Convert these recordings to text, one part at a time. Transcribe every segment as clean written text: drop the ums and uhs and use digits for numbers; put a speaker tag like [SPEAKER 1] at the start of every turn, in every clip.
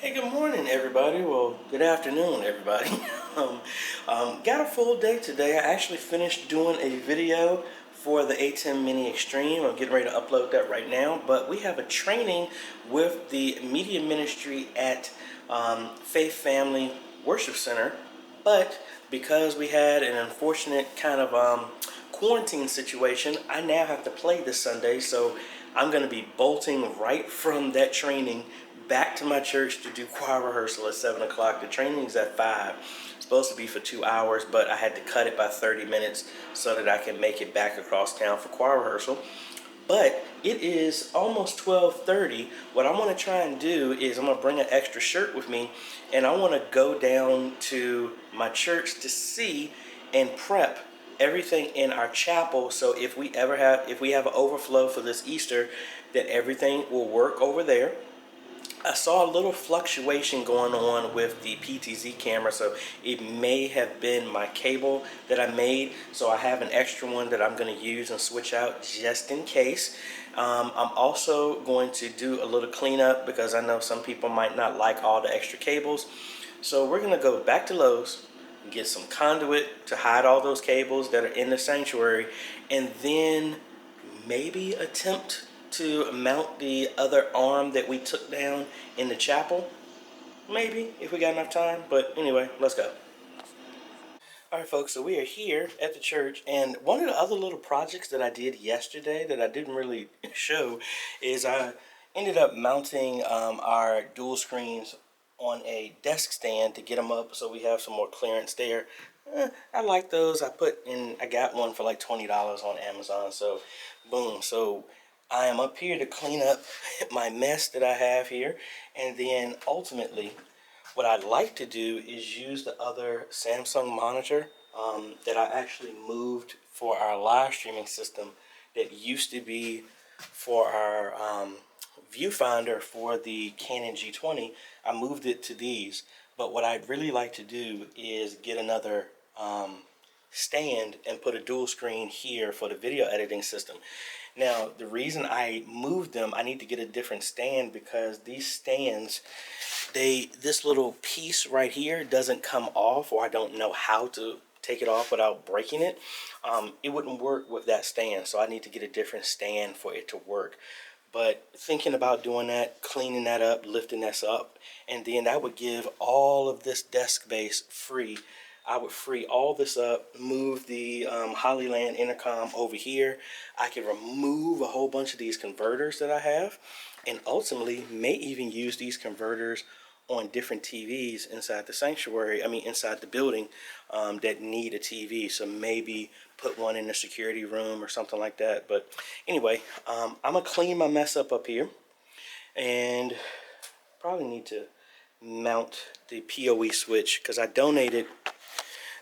[SPEAKER 1] Hey, good morning, everybody. Well, good afternoon, everybody. Got a full day today. I actually finished doing a video for the A10 Mini Extreme. I'm getting ready to upload that right now. But we have a training with the media ministry at Faith Family Worship Center. But because we had an unfortunate kind of quarantine situation, I now have to play this Sunday. So I'm going to be bolting right from that training back to my church to do choir rehearsal at 7 o'clock. The training is at 5. It's supposed to be for 2 hours, but I had to cut it by 30 minutes so that I can make it back across town for choir rehearsal. But it is almost 12:30. What I want to try and do is I'm going to bring an extra shirt with me, and I want to go down to my church to see and prep everything in our chapel, so if we have an overflow for this Easter, that everything will work over there. I saw a little fluctuation going on with the PTZ camera, so it may have been my cable that I made. So I have an extra one that I'm going to use and switch out just in case. I'm also going to do a little cleanup because I know some people might not like all the extra cables. So we're going to go back to Lowe's, get some conduit to hide all those cables that are in the sanctuary, and then maybe attempt to mount the other arm that we took down in the chapel. Maybe, if we got enough time. But anyway, let's go. Alright folks, so we are here at the church, and one of the other little projects that I did yesterday that I didn't really show is I ended up mounting our dual screens on a desk stand to get them up so we have some more clearance there. I like those. I got one for like $20 on Amazon, so boom. So I am up here to clean up my mess that I have here, and then ultimately what I'd like to do is use the other Samsung monitor that I actually moved for our live streaming system that used to be for our viewfinder for the Canon G20. I moved it to these, but what I'd really like to do is get another stand and put a dual screen here for the video editing system. Now, the reason I moved them, I need to get a different stand because these stands, this little piece right here doesn't come off, or I don't know how to take it off without breaking it. It wouldn't work with that stand, so I need to get a different stand for it to work. But thinking about doing that, cleaning that up, lifting this up, and then that would give all of this desk space free. I would free all this up, move the Hollyland intercom over here. I can remove a whole bunch of these converters that I have, and ultimately may even use these converters on different TVs inside the sanctuary, inside the building, that need a TV. So maybe put one in the security room or something like that. But anyway, I'm gonna clean my mess up here, and probably need to mount the PoE switch because I donated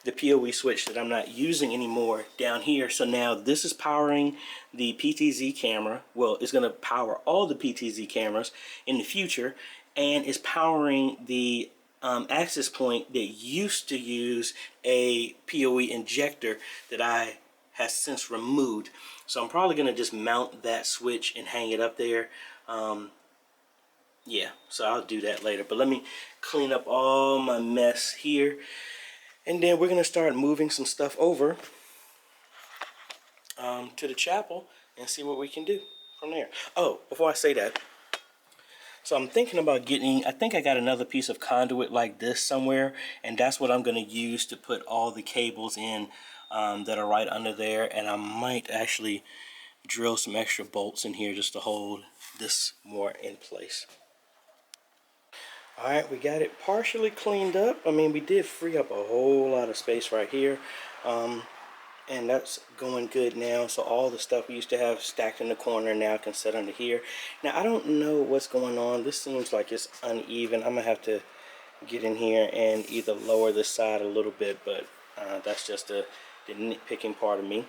[SPEAKER 1] the PoE switch that I'm not using anymore down here. So now this is powering the PTZ camera. Well, it's going to power all the PTZ cameras in the future, and is powering the access point that used to use a PoE injector that I has since removed. So I'm probably going to just mount that switch and hang it up there. Yeah, so I'll do that later. But let me clean up all my mess here. And then we're going to start moving some stuff over to the chapel and see what we can do from there. Oh, before I say that, so I'm thinking about I think I got another piece of conduit like this somewhere, and that's what I'm going to use to put all the cables in that are right under there. And I might actually drill some extra bolts in here just to hold this more in place. Alright, we got it partially cleaned up. We did free up a whole lot of space right here. And that's going good now. So all the stuff we used to have stacked in the corner now can sit under here. Now, I don't know what's going on. This seems like it's uneven. I'm going to have to get in here and either lower this side a little bit, but that's just the nitpicking part of me.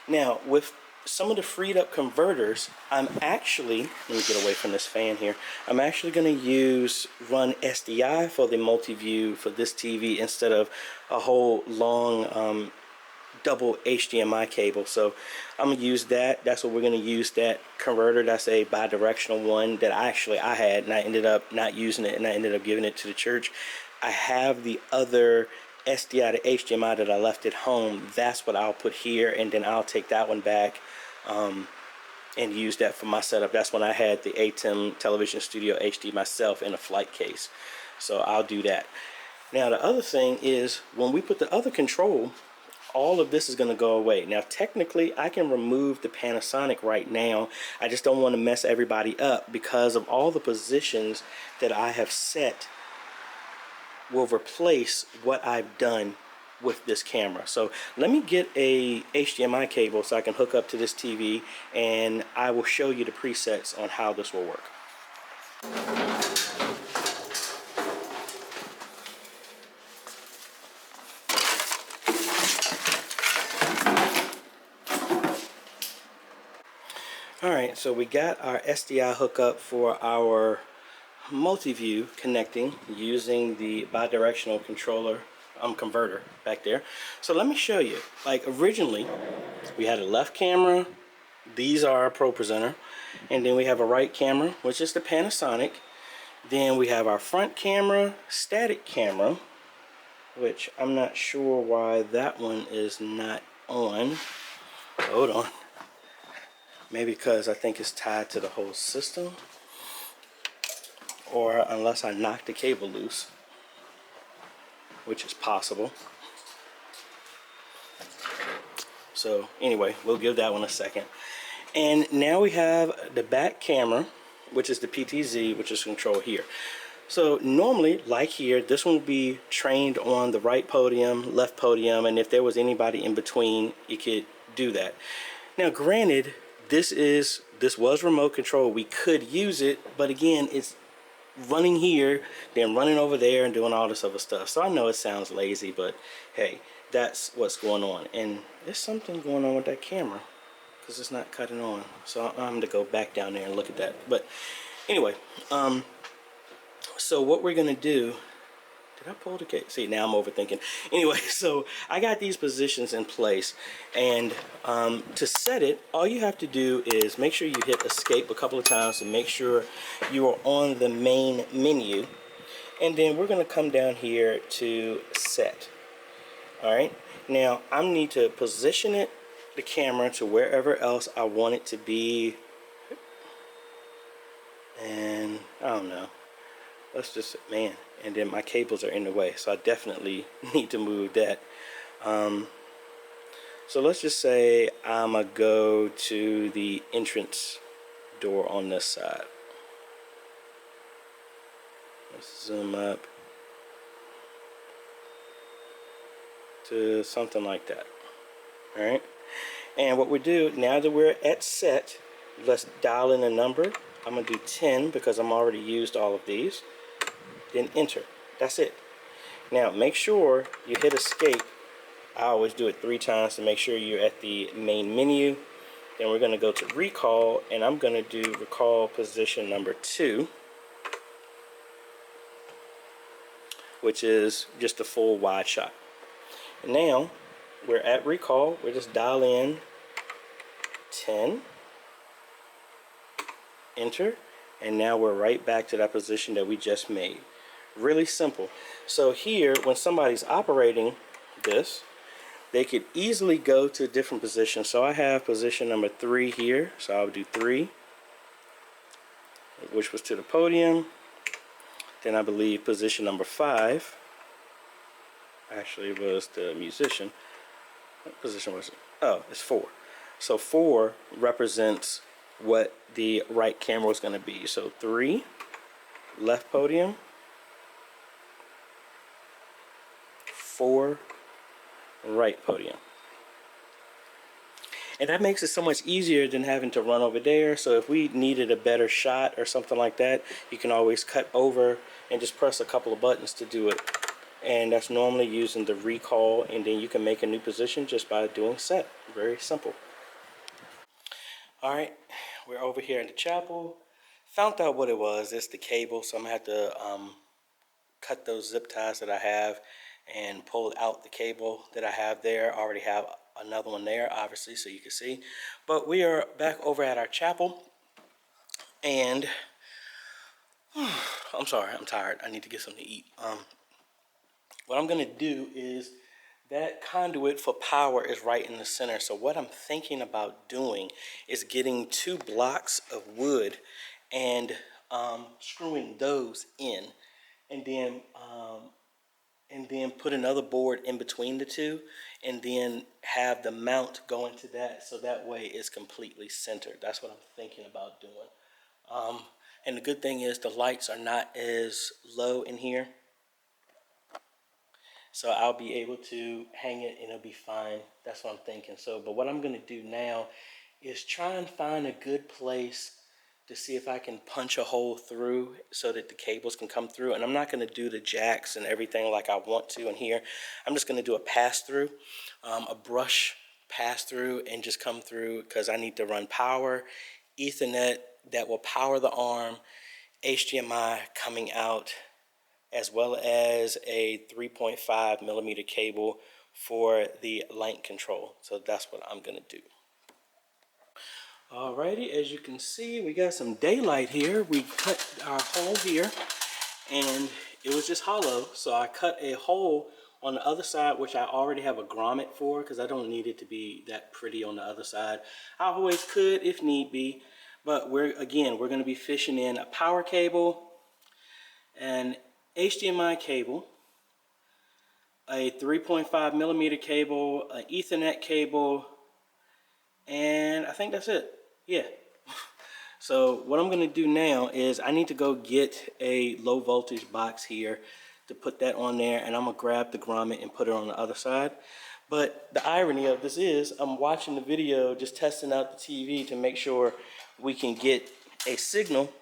[SPEAKER 1] Now, with some of the freed up converters, I'm actually, let me get away from this fan here, I'm actually going to run SDI for the multi-view for this TV instead of a whole long double HDMI cable. So I'm gonna use that. That's what we're gonna use, that converter. That's a bi-directional one that I had, and I ended up not using it, and I ended up giving it to the church. I have the other SDI to HDMI that I left at home. That's what I'll put here, and then I'll take that one back and use that for my setup. That's when I had the ATEM Television Studio HD myself in a flight case. So I'll do that. Now the other thing is, when we put the other control, all of this is going to go away. Now technically I can remove the Panasonic right now. I just don't want to mess everybody up, because of all the positions that I have set will replace what I've done with this camera. So let me get a HDMI cable so I can hook up to this TV, and I will show you the presets on how this will work. Alright, so we got our SDI hookup for our multi-view connecting using the bi-directional controller converter back there. So let me show you. Like, originally we had a left camera, these are our Pro Presenter, and then we have a right camera, which is the Panasonic. Then we have our front camera, static camera, which I'm not sure why that one is not on. Hold on. Maybe because I think it's tied to the whole system, or unless I knock the cable loose, which is possible. So anyway, we'll give that one a second. And now we have the back camera, which is the PTZ, which is controlled here. So normally, like here, this one would be trained on the right podium, left podium, and if there was anybody in between, it could do that. Now granted, this was remote control. We could use it, but again, it's running here, then running over there, and doing all this other stuff. So I know it sounds lazy, but hey, that's what's going on. And there's something going on with that camera, because it's not cutting on. So I'm going to go back down there and look at that. But anyway, so what we're going to do, did I pull the cable? See, now I'm overthinking. Anyway, so I got these positions in place, and to set it, all you have to do is make sure you hit escape a couple of times to make sure you are on the main menu, and then we're going to come down here to set. All right, now I need to position it, the camera, to wherever else I want it to be, and I don't know, let's just, man, and then my cables are in the way, so I definitely need to move that. So let's just say I'm gonna go to the entrance door on this side. Let's zoom up to something like that. All right, and what we do now that we're at set, let's dial in a number. I'm gonna do 10 because I'm already used all of these. Then enter. That's it. Now make sure you hit escape. I always do it 3 times to make sure you're at the main menu. Then we're going to go to recall, and I'm going to do recall position number 2, which is just a full wide shot. And now we're at recall. We just dial in 10, enter, and now we're right back to that position that we just made. Really simple. So here, when somebody's operating this, they could easily go to a different position. So I have position number 3 here, so I'll do 3, which was to the podium. Then I believe position number 5 actually was the musician. What position was it? Oh, it's 4. So 4 represents what the right camera was going to be. So 3, left podium, 4, right podium. And that makes it so much easier than having to run over there. So if we needed a better shot or something like that, you can always cut over and just press a couple of buttons to do it. And that's normally using the recall, and then you can make a new position just by doing set. Very simple. Alright, we're over here in the chapel. Found out what it was. It's the cable, so I'm gonna have to cut those zip ties that I have and pull out the cable that I have there. I already have another one there, obviously, so you can see. But we are back over at our chapel, and I'm sorry, I'm tired. I need to get something to eat. What I'm gonna do is, that conduit for power is right in the center. So what I'm thinking about doing is getting 2 blocks of wood and screwing those in, and then put another board in between the two, and then have the mount go into that, so that way it's completely centered. That's what I'm thinking about doing. And the good thing is the lights are not as low in here, so I'll be able to hang it and it'll be fine. That's what I'm thinking. So, but what I'm gonna do now is try and find a good place to see if I can punch a hole through so that the cables can come through. And I'm not gonna do the jacks and everything like I want to in here. I'm just gonna do a pass through, a brush pass through, and just come through, because I need to run power, Ethernet that will power the arm, HDMI coming out, as well as a 3.5 millimeter cable for the light control. So that's what I'm gonna do. Alrighty, as you can see, we got some daylight here. We cut our hole here, and it was just hollow. So I cut a hole on the other side, which I already have a grommet for, because I don't need it to be that pretty on the other side. I always could if need be, but we're gonna be fishing in a power cable, an HDMI cable, a 3.5 millimeter cable, an Ethernet cable, and I think that's it. Yeah. So what I'm gonna do now is I need to go get a low voltage box here to put that on there, and I'm gonna grab the grommet and put it on the other side. But the irony of this is I'm watching the video, just testing out the TV to make sure we can get a signal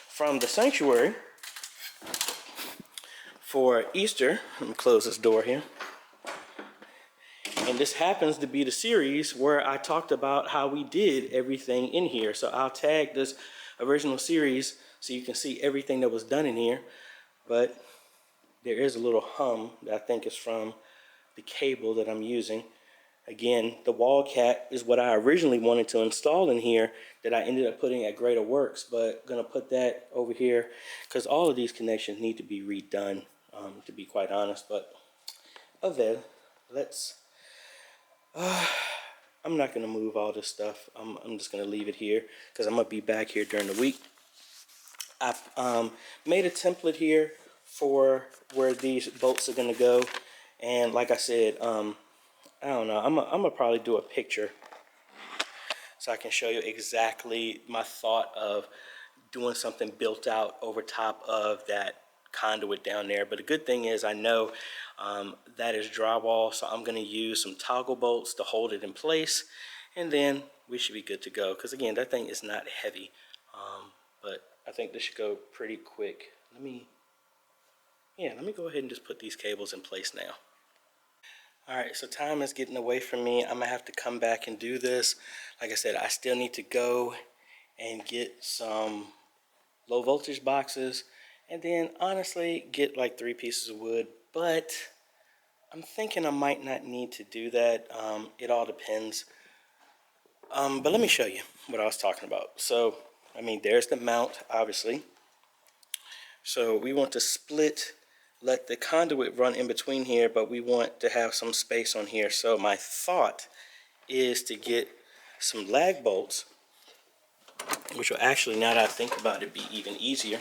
[SPEAKER 1] from the sanctuary for Easter. Let me close this door here. And this happens to be the series where I talked about how we did everything in here. So I'll tag this original series so you can see everything that was done in here. But there is a little hum that I think is from the cable that I'm using. Again, the wall cat is what I originally wanted to install in here that I ended up putting at Greater Works, but gonna put that over here because all of these connections need to be redone, to be quite honest. But other than, let's I'm not gonna move all this stuff. I'm just gonna leave it here because I'm gonna be back here during the week. I've made a template here for where these bolts are gonna go, and like I said, I don't know, I'm gonna probably do a picture so I can show you exactly my thought of doing something built out over top of that conduit down there. But the good thing is I know that is drywall, so I'm going to use some toggle bolts to hold it in place, and then we should be good to go, because again, that thing is not heavy. But I think this should go pretty quick. Let me go ahead and just put these cables in place now. Alright, so time is getting away from me. I'm gonna have to come back and do this. Like I said, I still need to go and get some low voltage boxes, and then honestly get like 3 pieces of wood, but I'm thinking I might not need to do that. It all depends. But let me show you what I was talking about. So I mean, there's the mount, obviously. So we want to split, let the conduit run in between here, but we want to have some space on here. So my thought is to get some lag bolts, which will actually, now that I think about it, be even easier.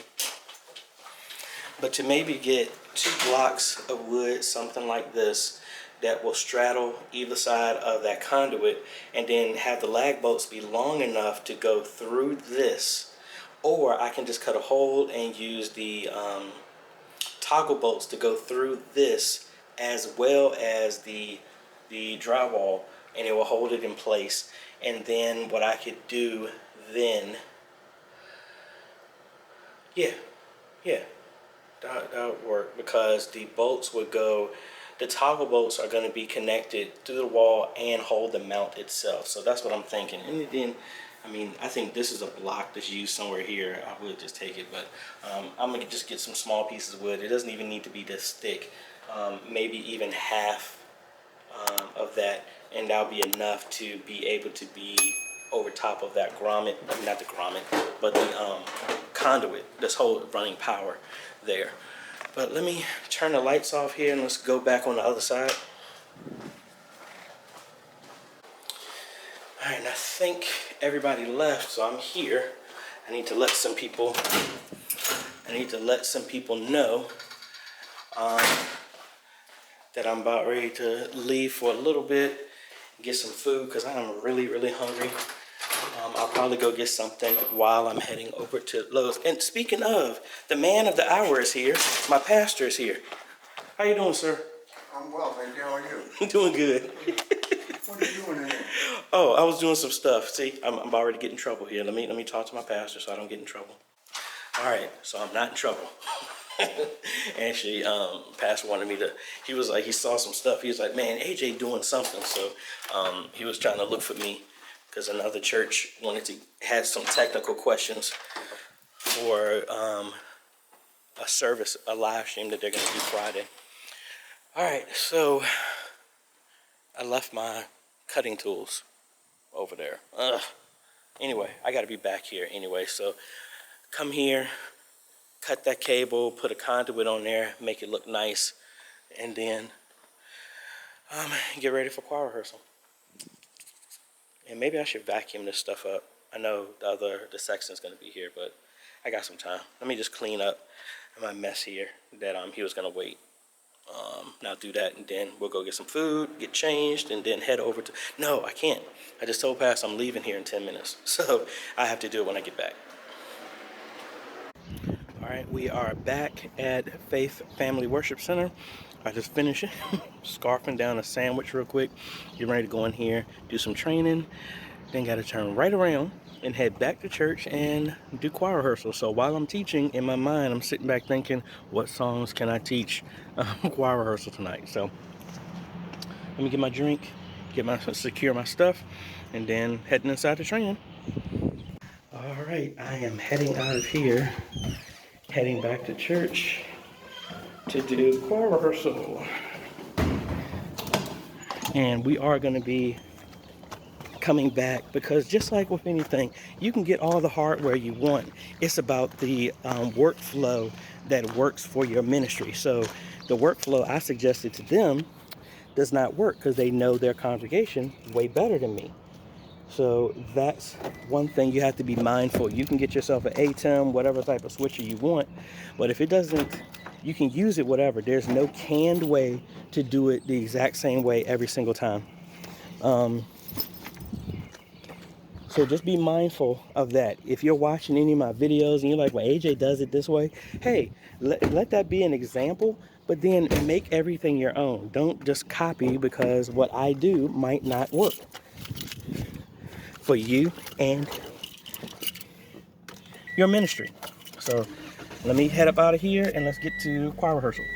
[SPEAKER 1] But to maybe get 2 blocks of wood, something like this, that will straddle either side of that conduit, and then have the lag bolts be long enough to go through this. Or I can just cut a hole and use the toggle bolts to go through this, as well as the drywall, and it will hold it in place. And then what I could do then, that would work, because the bolts would go, the toggle bolts are going to be connected to the wall and hold the mount itself. So that's what I'm thinking. And then, I mean, I think this is a block that's used somewhere here. I would just take it, but I'm going to just get some small pieces of wood. It doesn't even need to be this thick. Maybe even half of that and that'll be enough to be able to be over top of that grommet, not the grommet, but the conduit, this whole running power there. But let me turn the lights off here and let's go back on the other side. All right, and I think everybody left, so I'm here. I need to let some people know that I'm about ready to leave for a little bit, get some food, because I'm really, really hungry. I'll probably go get something while I'm heading over to Lowe's. And speaking of, the man of the hour is here. My pastor is here. How you doing, sir?
[SPEAKER 2] I'm well, thank you. How are you?
[SPEAKER 1] I'm doing good.
[SPEAKER 2] What are you doing in here?
[SPEAKER 1] Oh, I was doing some stuff. See, I'm about ready to get in trouble here. Let me talk to my pastor so I don't get in trouble. All right, so I'm not in trouble. Actually, pastor wanted me to, he was like, he saw some stuff. He was like, man, AJ doing something. So he was trying to look for me because another church had some technical questions for a service, a live stream that they're going to do Friday. All right, so I left my cutting tools over there. Anyway, I got to be back here anyway. So come here, cut that cable, put a conduit on there, make it look nice, and then get ready for choir rehearsal. And maybe I should vacuum this stuff up. I know the sexton's going to be here, but I got some time. Let me just clean up my mess here that he was going to wait. Now do that, and then we'll go get some food, get changed, and then head over to... No, I can't. I just told Pastor I'm leaving here in 10 minutes. So I have to do it when I get back. All right, we are back at Faith Family Worship Center. I just finished scarfing down a sandwich real quick. Get ready to go in here, do some training. Then got to turn right around and head back to church and do choir rehearsal. So while I'm teaching, in my mind, I'm sitting back thinking, what songs can I teach choir rehearsal tonight? So let me get my drink, secure my stuff, and then heading inside the training. All right, I am heading out of here, heading back to church to do choir rehearsal. And we are going to be coming back, because just like with anything, you can get all the hardware you want. It's about the workflow that works for your ministry. So the workflow I suggested to them does not work because they know their congregation way better than me. So that's one thing you have to be mindful. You can get yourself an ATEM, whatever type of switcher you want, but if it doesn't, you can use it whatever. There's no canned way to do it the exact same way every single time. So just be mindful of that. If you're watching any of my videos and you're like, well, AJ does it this way, hey, let that be an example, but then make everything your own. Don't just copy, because what I do might not work for you and your ministry. So let me head up out of here and let's get to choir rehearsal.